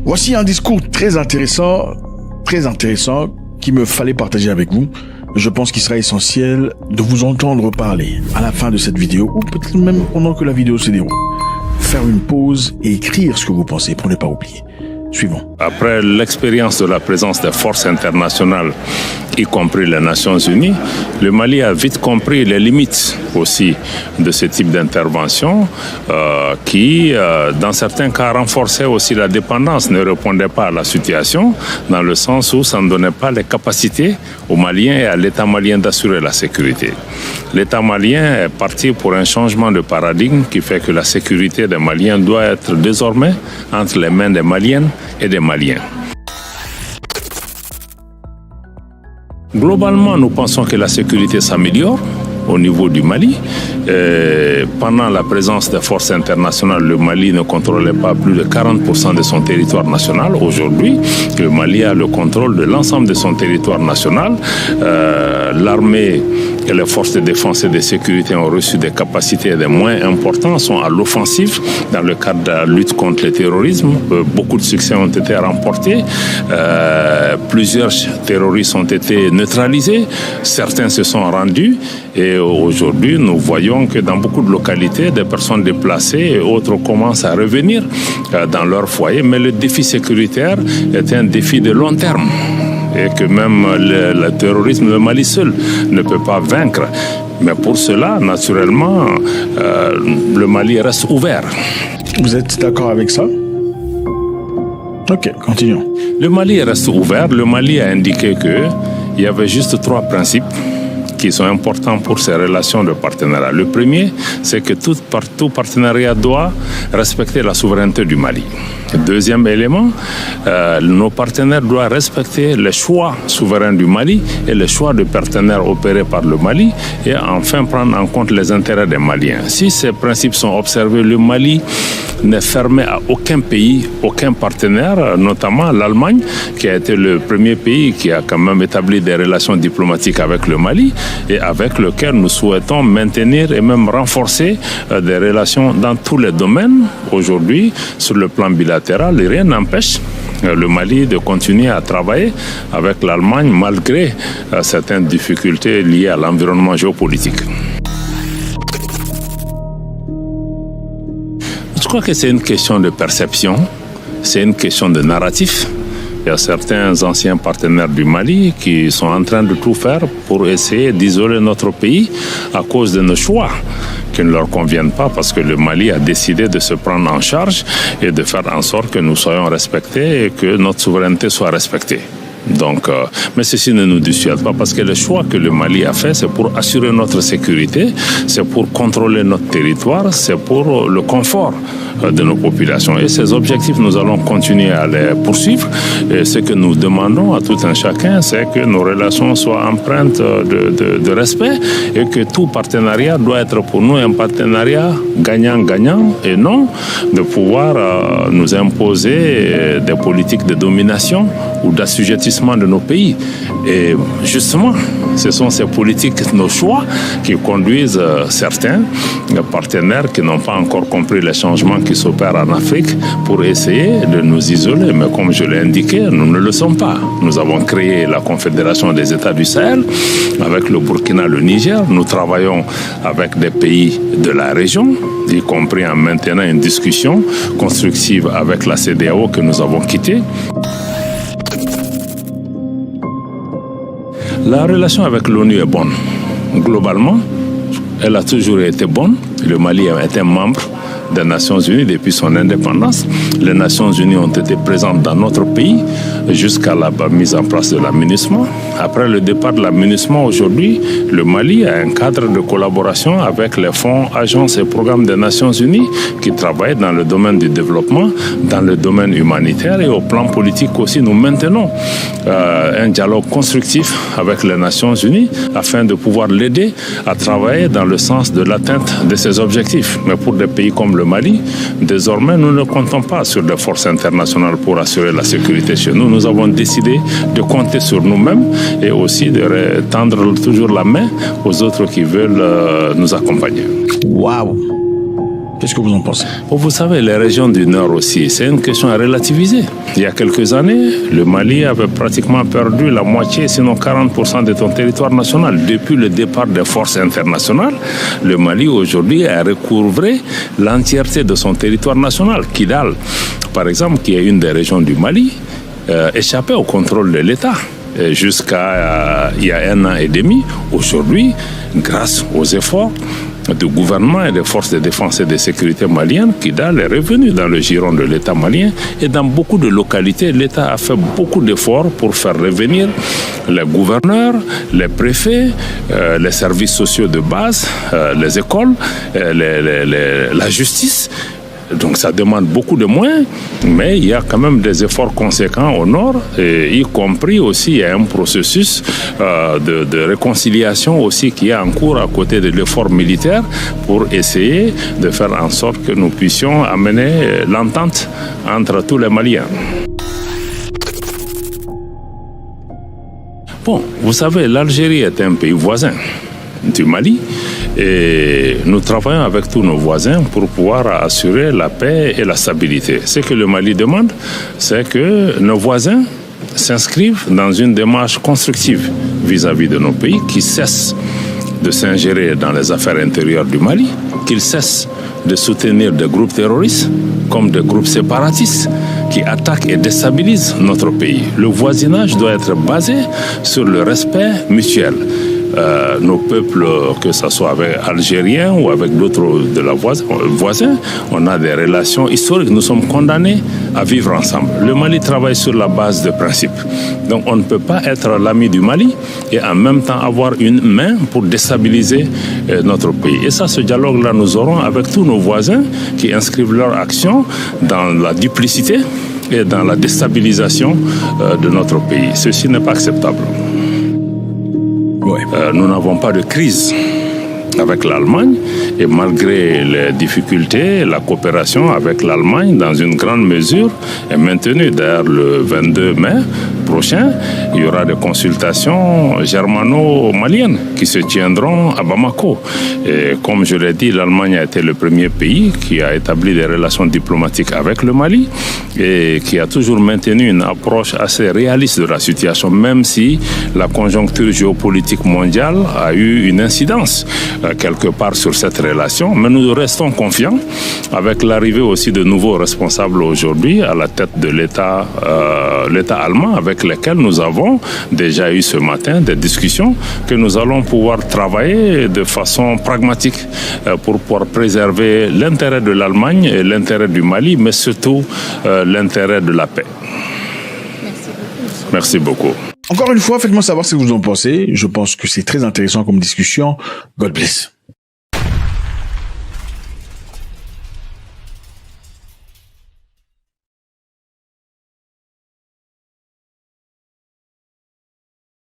Voici un discours très intéressant, qu'il me fallait partager avec vous. Je pense qu'il sera essentiel de vous entendre parler à la fin de cette vidéo, ou peut-être même pendant que la vidéo se déroule. Faire une pause et écrire ce que vous pensez pour ne pas oublier. Suivons. Après l'expérience de la présence des forces internationales, y compris les Nations Unies, le Mali a vite compris les limites aussi de ce type d'intervention qui, dans certains cas, renforçait aussi la dépendance, ne répondait pas à la situation, dans le sens où ça ne donnait pas les capacités aux Maliens et à l'État malien d'assurer la sécurité. L'État malien est parti pour un changement de paradigme qui fait que la sécurité des Maliens doit être désormais entre les mains des Maliennes et des Maliens. Globalement, nous pensons que la sécurité s'améliore au niveau du Mali. Pendant la présence des forces internationales, le Mali ne contrôlait pas plus de 40% de son territoire national. Aujourd'hui, le Mali a le contrôle de l'ensemble de son territoire national. L'armée et les forces de défense et de sécurité ont reçu des capacités et des moyens importants, sont à l'offensive dans le cadre de la lutte contre le terrorisme. Beaucoup de succès ont été remportés. Plusieurs terroristes ont été neutralisés. Certains se sont rendus. Et aujourd'hui, nous voyons que dans beaucoup de localités, des personnes déplacées et autres commencent à revenir dans leur foyer. Mais le défi sécuritaire est un défi de long terme. Et que même le terrorisme, le Mali seul ne peut pas vaincre. Mais pour cela, naturellement, le Mali reste ouvert. Vous êtes d'accord avec ça? Ok, continuons. Le Mali reste ouvert. Le Mali a indiqué qu'il y avait juste 3 principes qui sont importants pour ces relations de partenariat. Le premier, c'est que tout partenariat doit respecter la souveraineté du Mali. Deuxième élément, nos partenaires doivent respecter les choix souverains du Mali et les choix de partenaires opérés par le Mali et enfin prendre en compte les intérêts des Maliens. Si ces principes sont observés, le Mali n'est fermé à aucun pays, aucun partenaire, notamment l'Allemagne, qui a été le premier pays qui a quand même établi des relations diplomatiques avec le Mali et avec lequel nous souhaitons maintenir et même renforcer des relations dans tous les domaines. Aujourd'hui, sur le plan bilatéral, rien n'empêche le Mali de continuer à travailler avec l'Allemagne malgré certaines difficultés liées à l'environnement géopolitique. Je crois que c'est une question de perception, c'est une question de narratif. Il y a certains anciens partenaires du Mali qui sont en train de tout faire pour essayer d'isoler notre pays à cause de nos choix qui ne leur conviennent pas parce que le Mali a décidé de se prendre en charge et de faire en sorte que nous soyons respectés et que notre souveraineté soit respectée. Donc, mais ceci ne nous dissuade pas parce que le choix que le Mali a fait, c'est pour assurer notre sécurité, c'est pour contrôler notre territoire, c'est pour le confort de nos populations. Et ces objectifs, nous allons continuer à les poursuivre. Et ce que nous demandons à tout un chacun, c'est que nos relations soient empreintes de respect et que tout partenariat doit être pour nous un partenariat gagnant-gagnant et non de pouvoir nous imposer des politiques de domination ou d'assujettissement de nos pays. Et justement, ce sont ces politiques, nos choix, qui conduisent certains partenaires qui n'ont pas encore compris les changements qui s'opèrent en Afrique pour essayer de nous isoler. Mais comme je l'ai indiqué, nous ne le sommes pas. Nous avons créé la Confédération des États du Sahel avec le Burkina, le Niger. Nous travaillons avec des pays de la région, y compris en maintenant une discussion constructive avec la CEDEAO que nous avons quittée. La relation avec l'ONU est bonne. Globalement, elle a toujours été bonne. Le Mali a été membre des Nations Unies depuis son indépendance. Les Nations Unies ont été présentes dans notre pays jusqu'à la mise en place de la MINUSMA. Après le départ de la MINUSMA, aujourd'hui, le Mali a un cadre de collaboration avec les fonds, agences et programmes des Nations Unies qui travaillent dans le domaine du développement, dans le domaine humanitaire et au plan politique aussi. Nous maintenons un dialogue constructif avec les Nations Unies afin de pouvoir l'aider à travailler dans le sens de l'atteinte de ses objectifs. Mais pour des pays comme le Mali, désormais, nous ne comptons pas sur des forces internationales pour assurer la sécurité chez nous. Nous avons décidé de compter sur nous-mêmes et aussi de tendre toujours la main aux autres qui veulent nous accompagner. Waouh! Qu'est-ce que vous en pensez? Vous savez, les régions du Nord aussi, c'est une question à relativiser. Il y a quelques années, le Mali avait pratiquement perdu la moitié, sinon 40% de son territoire national. Depuis le départ des forces internationales, le Mali aujourd'hui a recouvré l'entièreté de son territoire national. Kidal, par exemple, qui est une des régions du Mali, échappait au contrôle de l'État. Jusqu'à il y a 1 an et demi. Aujourd'hui, grâce aux efforts du gouvernement et des forces de défense et de sécurité maliennes, Kidal est revenu dans le giron de l'État malien, et dans beaucoup de localités, l'État a fait beaucoup d'efforts pour faire revenir les gouverneurs, les préfets, les services sociaux de base, les écoles, la justice. Donc ça demande beaucoup de moyens, mais il y a quand même des efforts conséquents au nord, et y compris aussi il y a un processus de réconciliation aussi qui est en cours à côté de l'effort militaire pour essayer de faire en sorte que nous puissions amener l'entente entre tous les Maliens. Bon, vous savez, l'Algérie est un pays voisin du Mali. Et nous travaillons avec tous nos voisins pour pouvoir assurer la paix et la stabilité. Ce que le Mali demande, c'est que nos voisins s'inscrivent dans une démarche constructive vis-à-vis de nos pays, qui cessent de s'ingérer dans les affaires intérieures du Mali, qu'ils cessent de soutenir des groupes terroristes comme des groupes séparatistes qui attaquent et déstabilisent notre pays. Le voisinage doit être basé sur le respect mutuel. Nos peuples, que ce soit avec Algériens ou avec d'autres de la voisins, on a des relations historiques. Nous sommes condamnés à vivre ensemble. Le Mali travaille sur la base de principes. Donc on ne peut pas être l'ami du Mali et en même temps avoir une main pour déstabiliser notre pays. Et ça, ce dialogue-là, nous aurons avec tous nos voisins qui inscrivent leur action dans la duplicité et dans la déstabilisation de notre pays. Ceci n'est pas acceptable. Nous n'avons pas de crise avec l'Allemagne, et malgré les difficultés, la coopération avec l'Allemagne dans une grande mesure est maintenue. D'ailleurs, le 22 mai prochain, il y aura des consultations germano-maliennes qui se tiendront à Bamako. Et comme je l'ai dit, l'Allemagne a été le premier pays qui a établi des relations diplomatiques avec le Mali et qui a toujours maintenu une approche assez réaliste de la situation, même si la conjoncture géopolitique mondiale a eu une incidence quelque part sur cette relation. Mais nous restons confiants avec l'arrivée aussi de nouveaux responsables aujourd'hui à la tête de l'État allemand, avec lesquels nous avons déjà eu ce matin des discussions que nous allons pouvoir travailler de façon pragmatique pour pouvoir préserver l'intérêt de l'Allemagne et l'intérêt du Mali, mais surtout l'intérêt de la paix. Merci beaucoup. Encore une fois, faites-moi savoir ce que vous en pensez. Je pense que c'est très intéressant comme discussion. God bless.